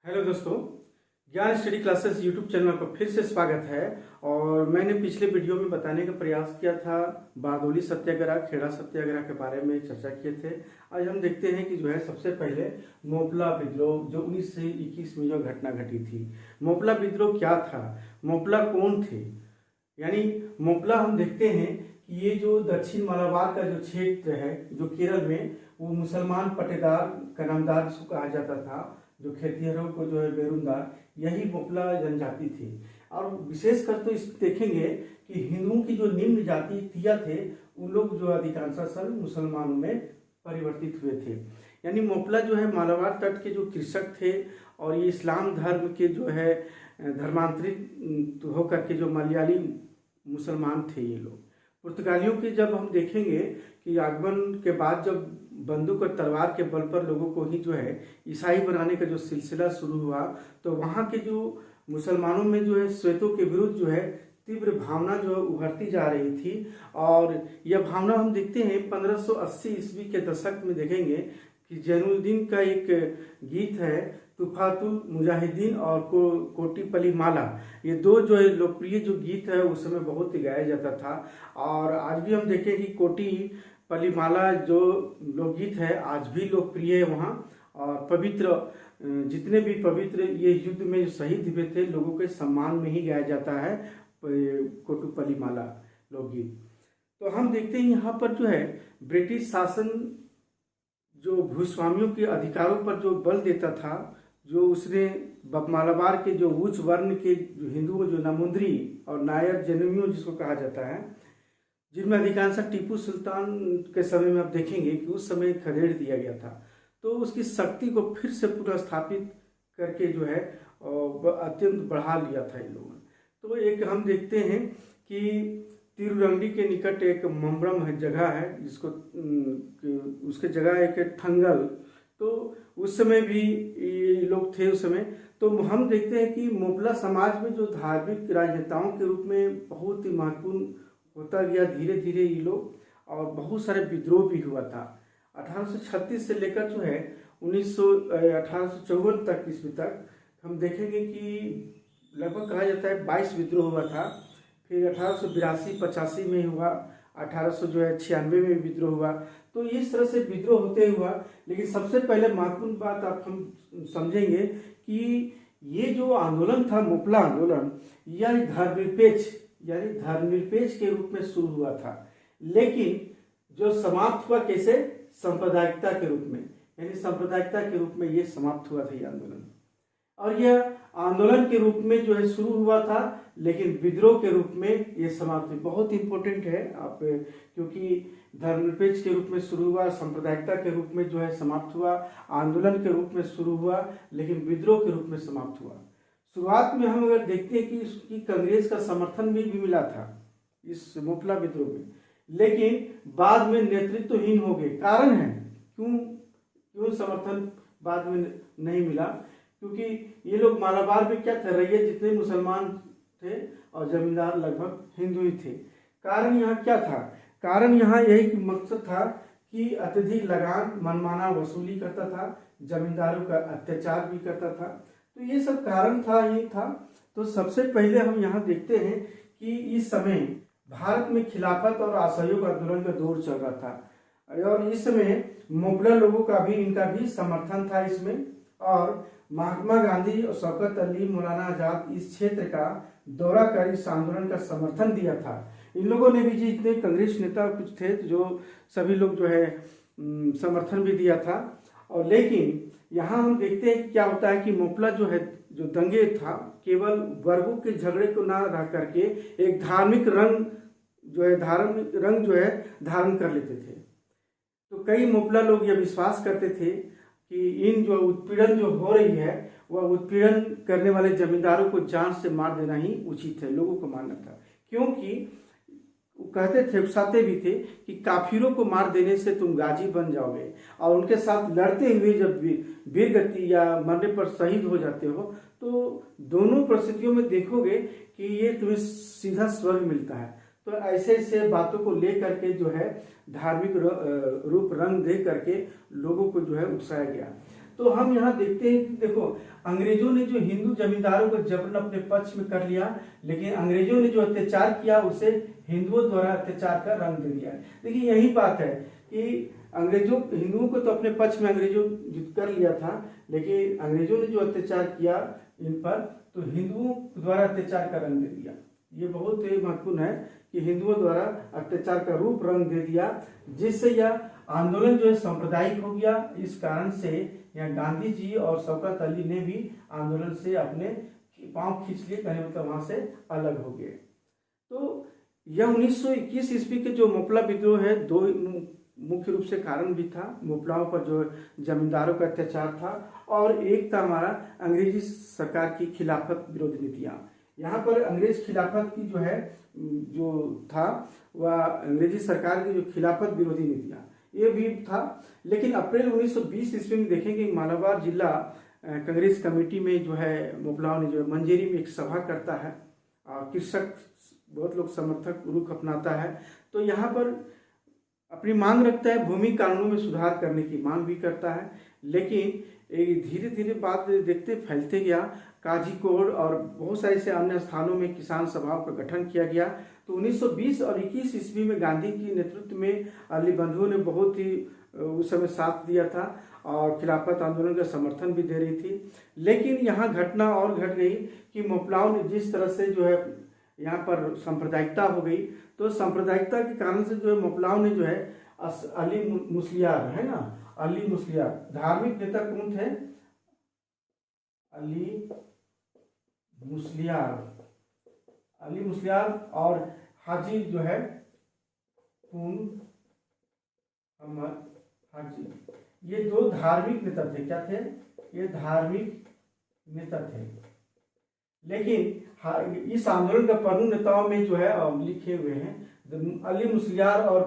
Hello दोस्तों, ज्ञान study classes YouTube channel पर फिर से स्वागत है। और मैंने पिछले वीडियो में बताने का प्रयास किया था बारदौली सत्याग्रह, खेड़ा सत्याग्रह के बारे में चर्चा किए थे। आज हम देखते हैं कि जो है सबसे पहले मोपला विद्रोह जो 1921 में जो घटना घटी थी। मोपला विद्रोह क्या था, मोपला कौन थे? यानी मोपला हम देखते हैं कि ये जो दक्षिण मालाबार का जो क्षेत्र है जो केरल में, वो मुसलमान पटेदार कनामदार जिसको कहा जाता था, जो खेतिहरों को जो है बेरुंदार, यही मोपला जनजाति थी। और विशेषकर तो इस देखेंगे कि हिंदुओं की जो निम्न जातियां थे उन लोग जो अधिकांशतः मुसलमानों में परिवर्तित हुए थे। यानी मोपला जो है मालाबार तट के जो कृषक थे और ये इस्लाम धर्म के जो है धर्मांतरित होकर के जो मलयाली मुसलमान थे ये लोग। पुर्तगालियों के जब हम देखेंगे कि आगमन के बाद जब बंदूक और तलवार के बल पर लोगों को ही जो है ईसाई बनाने का जो सिलसिला शुरू हुआ, तो वहाँ के जो मुसलमानों में जो है श्वेतों के विरुद्ध जो है तीव्र भावना जो है उभरती जा रही थी। और यह भावना हम देखते हैं 1580 ईस्वी के दशक में देखेंगे कि जैनुद्दीन का एक गीत है तुफातुल मुजाहिदीन और कोटी पली माला, ये दो जो है लोकप्रिय जो गीत है उस समय बहुत ही गाया जाता था। और आज भी हम देखें कि कोटी पली माला जो लोकगीत है आज भी लोकप्रिय है वहाँ। और पवित्र जितने भी पवित्र ये युद्ध में जो शहीद हुए थे लोगों के सम्मान में ही गाया जाता है कोटुपली माला लोकगीत। तो हम देखते हैं यहाँ पर जो है ब्रिटिश शासन जो भूस्वामियों के अधिकारों पर जो बल देता था, जो उसने मालाबार के जो उच्च वर्ण के जो हिंदुओं जो नामुंद्री और नायर जैनियों जिसको कहा जाता है, जिनमें अधिकांश टीपू सुल्तान के समय में आप देखेंगे कि उस समय खदेड़ दिया गया था, तो उसकी शक्ति को फिर से पुनः स्थापित करके जो है अत्यंत बढ़ा लिया था इन लोगों ने। तो एक हम देखते हैं कि तिरुरंगी के निकट एक मम्बरम है जगह है जिसको उसके जगह एक ठंगल, तो उस समय भी ये लोग थे उस समय। तो हम देखते हैं कि मोपला समाज में जो धार्मिक राजनेताओं के रूप में बहुत ही महत्वपूर्ण होता गया धीरे धीरे ये लोग, और बहुत सारे विद्रोह भी हुआ था। 1836 से लेकर जो है 1854 तक ईस्वी तक हम देखेंगे कि लगभग कहा जाता है 22 विद्रोह हुआ था। फिर 1882-85 में हुआ, 1896 में विद्रोह हुआ। तो इस तरह से विद्रोह होते हुआ, लेकिन सबसे पहले महत्वपूर्ण बात आप हम समझेंगे कि ये जो आंदोलन था मोपला आंदोलन, यह धर्मनिरपेक्ष के रूप में शुरू हुआ था, लेकिन जो समाप्त हुआ कैसे? सांप्रदायिकता के रूप में, यानी सांप्रदायिकता के रूप में ये समाप्त हुआ था ये आंदोलन। और यह आंदोलन के रूप में जो है शुरू हुआ था, लेकिन विद्रोह के रूप में ये समाप्त हुई। बहुत इंपॉर्टेंट है आप, क्योंकि धर्मनिरपेक्ष के रूप में शुरू हुआ, सांप्रदायिकता के रूप में जो है समाप्त हुआ, आंदोलन के रूप में शुरू हुआ, लेकिन विद्रोह के रूप में समाप्त हुआ। शुरुआत में हम अगर देखते हैं कि इसकी कांग्रेस का समर्थन भी मिला था इस मोपला विद्रोह में, लेकिन बाद में नेतृत्वहीन हो गए। कारण है क्यों समर्थन बाद में नहीं मिला? क्योंकि ये लोग मालाबार में क्या थे, रैयत जितने मुसलमान थे और जमींदार लगभग हिंदू ही थे। कारण यहाँ क्या था? कारण यहाँ यही मकसद था कि अत्यधिक लगान मनमाना वसूली करता था, जमींदारों का अत्याचार भी करता था। तो ये सब कारण था ही था। तो सबसे पहले हम यहाँ देखते हैं कि इस समय भारत में खिलाफत और असहयोग आंदोलन का दौर चल रहा था, और इस समय मोपला लोगों का भी इनका भी समर्थन था इसमें। और महात्मा गांधी और शौकत अली, मौलाना आजाद इस क्षेत्र का दौरा कर इस आंदोलन का समर्थन दिया था। इन लोगों ने भी जितने कांग्रेस नेता कुछ थे जो सभी लोग जो है समर्थन भी दिया था। और लेकिन यहाँ हम देखते हैं कि क्या होता है कि मोपला जो है जो दंगे था केवल वर्गों के झगड़े को ना रह करके एक धार्मिक रंग जो है धारण कर लेते थे। तो कई मोपला लोग यह विश्वास करते थे कि इन जो उत्पीड़न जो हो रही है वह उत्पीड़न करने वाले जमींदारों को जान से मार देना ही उचित है, लोगों को मारना था। क्योंकि वो कहते थे, उकसाते भी थे कि काफिरों को मार देने से तुम गाजी बन जाओगे, और उनके साथ लड़ते हुए जब वीरगति या मरने पर शहीद हो जाते हो तो दोनों परिस्थितियों में देखोगे कि ये तुम्हें सीधा स्वर्ग मिलता है। तो ऐसे ऐसे बातों को ले करके जो है धार्मिक रूप रंग दे करके लोगों को जो है उकसाया गया। तो हम यहाँ देखते हैं कि देखो, अंग्रेजों ने जो हिंदू जमींदारों को जबरन अपने पक्ष में कर लिया, लेकिन अंग्रेजों ने जो अत्याचार किया उसे हिंदुओं द्वारा अत्याचार का रंग दे दिया। देखिए यही बात है कि अंग्रेजों हिंदुओं को तो अपने पक्ष में अंग्रेजों जीत कर लिया था, लेकिन अंग्रेजों ने जो अत्याचार किया इन पर, तो हिंदुओं द्वारा अत्याचार का रंग दे दिया। ये बहुत ही महत्वपूर्ण है कि हिंदुओं द्वारा अत्याचार का रूप रंग दे दिया, जिससे यह आंदोलन जो है सांप्रदायिक हो गया। इस कारण से यहाँ गांधी जी और शौकत अली ने भी आंदोलन से अपने पांव खींच लिए, कहने मतलब वहां से अलग हो गए। तो यह 1921 ईस्वी के जो मोपला विद्रोह है, दो मुख्य रूप से कारण भी था। मोपलाओं पर जो जमींदारों का अत्याचार था, और एक था हमारा अंग्रेजी सरकार की खिलाफत विरोधी नीतियां। यहाँ पर अंग्रेज खिलाफत की जो था वह अंग्रेजी सरकार की जो खिलाफत विरोधी नीतियां, ये भी था। लेकिन अप्रैल 1920 ईस्वी में देखेंगे मालाबार जिला कांग्रेस कमेटी में जो है मोपलाओं ने जो मंजेरी में एक सभा करता है, और कृषक बहुत लोग समर्थक रुख अपनाता है। तो यहाँ पर अपनी मांग रखता है, भूमि कानूनों में सुधार करने की मांग भी करता है। लेकिन धीरे धीरे बात देखते फैलते गया। काजीकोट और बहुत सारे ऐसे अन्य स्थानों में किसान सभाओं का गठन किया गया। तो 1920 और 21 ईस्वी में गांधी के नेतृत्व में अली बंधुओं ने बहुत ही उस समय साथ दिया था और खिलाफत आंदोलन का समर्थन भी दे रही थी। लेकिन यहाँ घटना और घट गई कि मोपलाओं ने जिस तरह से जो है यहाँ पर सांप्रदायिकता हो गई, तो सांप्रदायिकता के कारण से जो है मोपलाओं ने जो है अली मुस्लियार है ना, अली मुस्लियार धार्मिक नेता कौन थे? अली मुस्लियार और हाजी जो है अहमद हाजी, ये दो धार्मिक नेता थे। क्या थे? ये धार्मिक नेता थे। लेकिन इस आंदोलन का प्रमुख नेताओं में जो है लिखे हुए हैं अली मुस्लियार और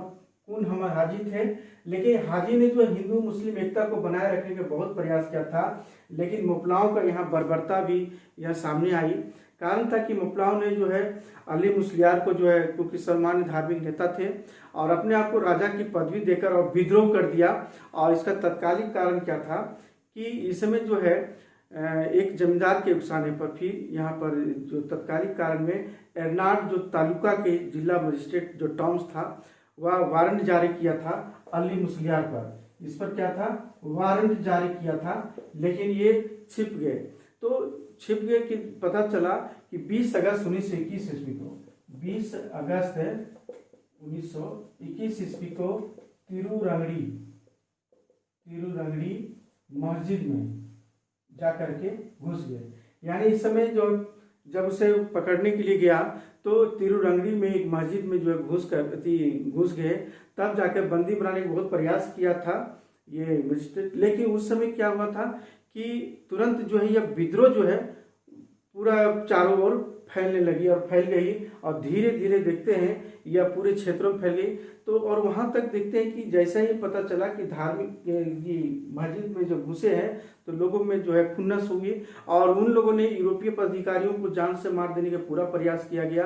कौन हमारे हाजी थे। लेकिन हाजी ने जो हिंदू मुस्लिम एकता को बनाए रखने का बहुत प्रयास किया था, लेकिन मोपलाओं का यहाँ बर्बरता भी यह सामने आई। कारण था कि मोपलाओं ने जो है अली मुस्लियार को जो है, क्योंकि सम्मान्य धार्मिक नेता थे, और अपने आप को राजा की पदवी देकर और विद्रोह कर दिया। और इसका तत्कालिक कारण क्या था कि इस समय जो है एक जमींदार के उकसाने पर फिर यहाँ पर जो तत्कालिक कारण में एर्नाड जो तालुका के जिला मजिस्ट्रेट जो टॉम्स था, वह वारंट जारी किया था अली मुस्लियार पर। इस पर क्या था? वारंट जारी किया था, लेकिन ये छिप गए। तो छिप गए कि पता चला कि 20 अगस्त 1921 ईस्वी को 20 अगस्त 1921 ईस्वी को तिरुरंगड़ी मस्जिद में जाकर के घुस गए। यानी इस समय जो जब उसे पकड़ने के लिए गया तो तिरुरंगड़ी में एक मस्जिद में जो है घुस गए। तब जाकर बंदी बनाने का बहुत प्रयास किया था ये मजिस्ट्रेट। लेकिन उस समय क्या हुआ था कि तुरंत जो है यह विद्रोह जो है पूरा चारों ओर फैलने लगी और फैल गई, और धीरे धीरे देखते हैं यह पूरे क्षेत्रों में फैल गई। तो और वहां तक देखते हैं कि जैसा ही पता चला कि धार्मिक मस्जिद में जो घुसे हैं, तो लोगों में जो है खुन्नस हुई, और उन लोगों ने यूरोपीय अधिकारियों को जान से मार देने का पूरा प्रयास किया गया,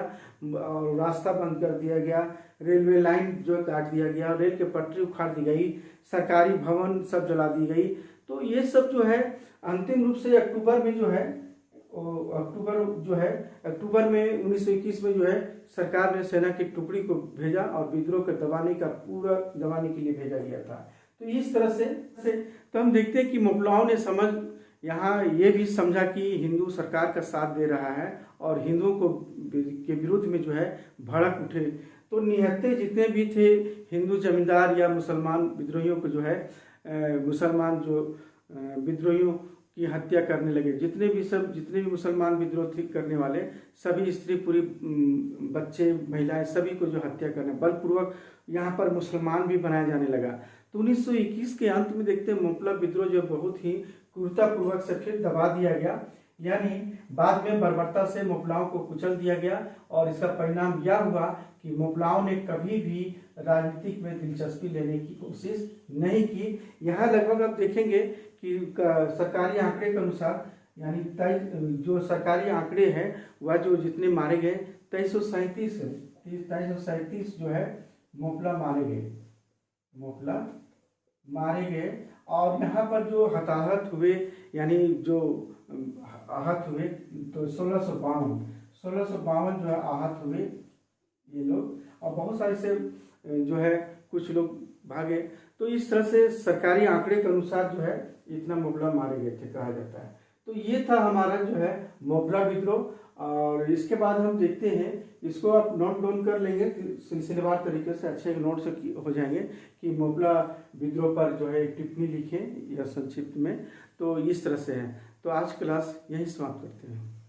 और रास्ता बंद कर दिया गया, रेलवे लाइन जो है काट दिया गया, रेल की पटरी उखाड़ दी गई, सरकारी भवन सब जला दी गई। तो ये सब जो है अंतिम रूप से अक्टूबर में 1921 में जो है सरकार ने सेना की टुकड़ी को भेजा और विद्रोह को दबाने के लिए भेजा गया था। तो इस तरह से तो हम देखते हैं कि मोपलाओं ने यहाँ ये भी समझा कि हिंदू सरकार का साथ दे रहा है और हिंदुओं को के विरुद्ध में जो है भड़क उठे। तो निहत्थे जितने भी थे हिंदू जमींदार या मुसलमान विद्रोहियों को जो है मुसलमान जो विद्रोहियों की हत्या करने लगे। जितने भी मुसलमान विद्रोह करने वाले सभी स्त्री पूरी बच्चे महिलाएं सभी को जो हत्या करने बलपूर्वक यहाँ पर मुसलमान भी बनाया जाने लगा। तो 1921 के अंत में देखते हैं मोपला विद्रोह जो बहुत ही क्रूरतापूर्वक से फिर दबा दिया गया, यानी बाद में बर्बरता से मोपलाओं को कुचल दिया गया। और इसका परिणाम यह हुआ कि मोपलाओं ने कभी भी राजनीतिक में दिलचस्पी लेने की कोशिश नहीं की। यहाँ लगभग आप देखेंगे कि सरकारी आंकड़े के अनुसार, यानी जो सरकारी आंकड़े हैं वह जो जितने मारे गए 2337 जो है मोपला मारे गए। मोपला मारे गए। और यहाँ पर जो हताहत हुए, यानी जो आहत हुए, तो 1652 जो है आहत हुए ये लोग, और बहुत सारे से जो है कुछ लोग भागे। तो इस तरह से सरकारी आंकड़े के अनुसार जो है इतना मोबला मारे गए थे कहा जाता है। तो ये था हमारा जो है मोबला विद्रोह। और इसके बाद हम देखते हैं, इसको आप नोट डाउन कर लेंगे सिलसिलेवार तरीके से, अच्छे नोट से हो जाएंगे कि मोबला विद्रोह पर जो है एक टिप्पणी लिखें या संक्षिप्त में। तो इस तरह से है। तो आज क्लास यहीं समाप्त करते हैं।